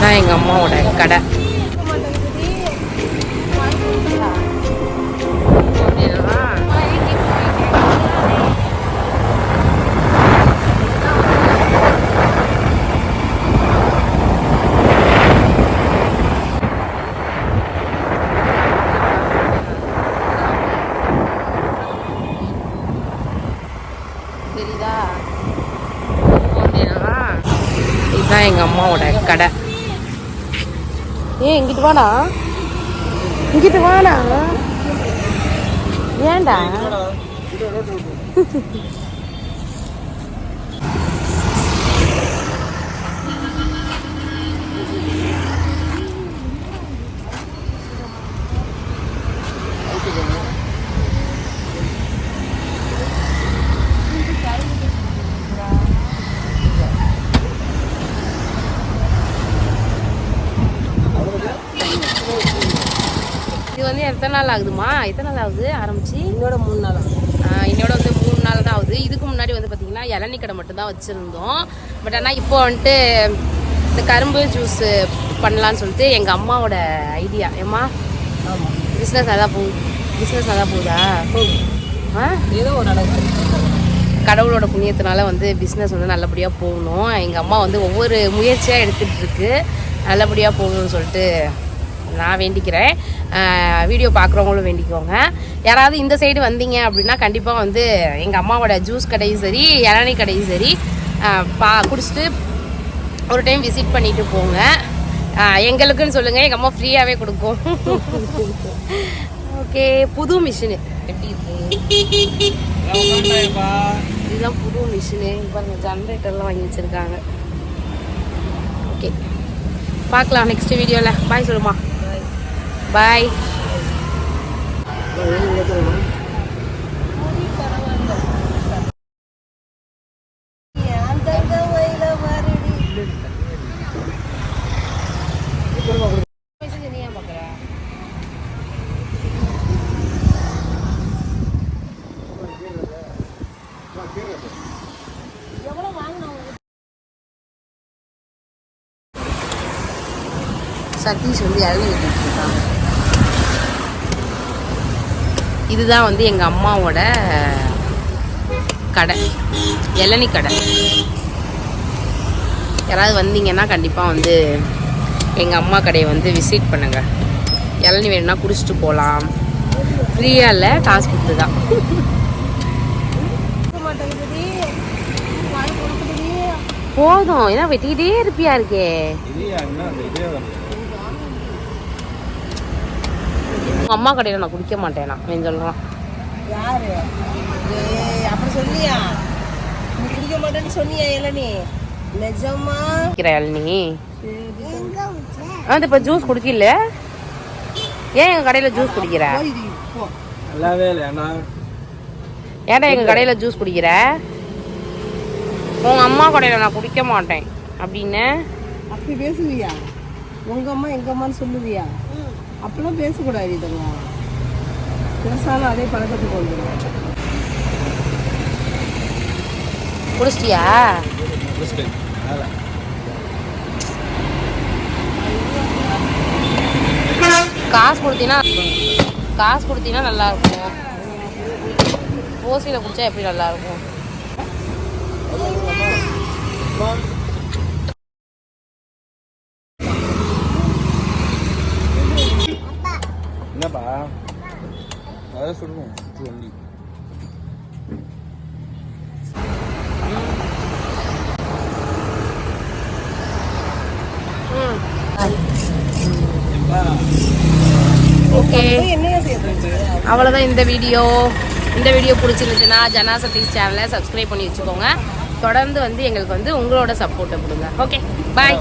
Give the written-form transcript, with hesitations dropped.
இதுதான் எங்கள் அம்மாவோட கடை. தெரியுதா? இதுதான் எங்கள் அம்மாவோட கடை. இங்கிட்டு வாடா, இங்கிட்டு வாடா. ஏன்டா இது வந்து எத்தனை நாள் ஆகுதுமா? எத்தனை நாள் ஆகுது ஆரம்பிச்சு? இன்னோட 3 நாள் ஆகுது. இன்னோட வந்து 3 நாள் தான் ஆகுது. இதுக்கு முன்னாடி வந்து பார்த்தீங்கன்னா இளநீ கடை மட்டும்தான் வச்சுருந்தோம். பட் ஆனால் இப்போ வந்துட்டு இந்த கரும்பு ஜூஸ் பண்ணலான்னு சொல்லிட்டு எங்கள் அம்மாவோட ஐடியா. ஏம்மா பிஸ்னஸ் நல்லா போகுது? பிஸ்னஸ் நல்லா போகுதா? ஏதோ ஒரு அளவுக்கு கடவுளோட புண்ணியத்தினால வந்து பிஸ்னஸ் வந்து நல்லபடியாக போகணும். எங்கள் அம்மா வந்து ஒவ்வொரு முயற்சியாக எடுத்துகிட்டு இருக்கு, நல்லபடியாக போகணும்னு சொல்லிட்டு நான் வேண்டிக்கிறேன். வீடியோ பார்க்குறவங்களும் வேண்டிக்குவாங்க. யாராவது இந்த சைடு வந்தீங்க அப்படின்னா கண்டிப்பாக வந்து எங்கள் அம்மாவோட ஜூஸ் கடையும் சரி, இளநீ கடையும் சரி குடிச்சிட்டு ஒரு டைம் விசிட் பண்ணிட்டு போங்க. எங்களுக்குன்னு சொல்லுங்கள், எங்கள் அம்மா ஃப்ரீயாகவே கொடுக்கும். ஓகே, புது மிஷினு எப்படி இருக்கு? இதுதான் புது மிஷினு. பாருங்க, ஜென்ரேட்டர்லாம் வாங்கி வச்சுருக்காங்க. ஓகே, பார்க்கலாம் நெக்ஸ்ட் வீடியோவில். பாய் சொல்லுமா. பாய். சதீஷ் வந்து இளநீ வெட்டிட்டு இருக்காங்க. இதுதான் வந்து எங்கள் அம்மாவோட கடை, இளநீ கடை. யாராவது வந்தீங்கன்னா கண்டிப்பாக வந்து எங்கள் அம்மா கடையை வந்து விசிட் பண்ணுங்கள். இளநீ வேணும்னா குடிச்சிட்டு போகலாம். ஃப்ரீயாக இல்லை, காசு கொடுத்து தான். போதும், ஏன்னா வெட்டிக்கிட்டே இருப்பியா இருக்கே. அம்மா கடையில் நான் குடிக்க மாட்டேனா நீ சொல்கிறான். யாரு அப்படி சொல்லியா? நீ குடிக்க மாட்டேன்னு சொன்னியா? இளநீ நிஜமா இளநீ இப்போ ஜூஸ் குடிக்கல. ஏன் எங்கள் கடையில் ஜூஸ் குடிக்கிற? ஏன்டா எங்கள் கடையில் ஜூஸ் குடிக்கிற? உங்கள் அம்மா கடையில் நான் குடிக்க மாட்டேன் அப்படின்னு அப்படி பேசுவியா? உங்கள் அம்மா எங்கள் அம்மான்னு சொல்லுவியா? அப்படிலாம் பேசக்கூடாது. இதெல்லாம் பேசாலும் அதே பழக்கத்துக்கு வந்துடும். குடிச்சிட்டியா? காசு கொடுத்தீங்கன்னா நல்லா இருக்கும். ஓசியில் குடிச்சா எப்படி நல்லா இருக்கும்? என்னப்பா அதான் சொல்லுவோம் வண்டி. ஓகே, அவ்வளோதான் இந்த வீடியோ. இந்த வீடியோ பிடிச்சிருந்துச்சுன்னா ஜனா சதீஷ் சேனலை சப்ஸ்கிரைப் பண்ணி வச்சுக்கோங்க. தொடர்ந்து வந்து எங்களுக்கு வந்து உங்களோட சப்போர்ட்டை கொடுங்க. ஓகே, பாய்.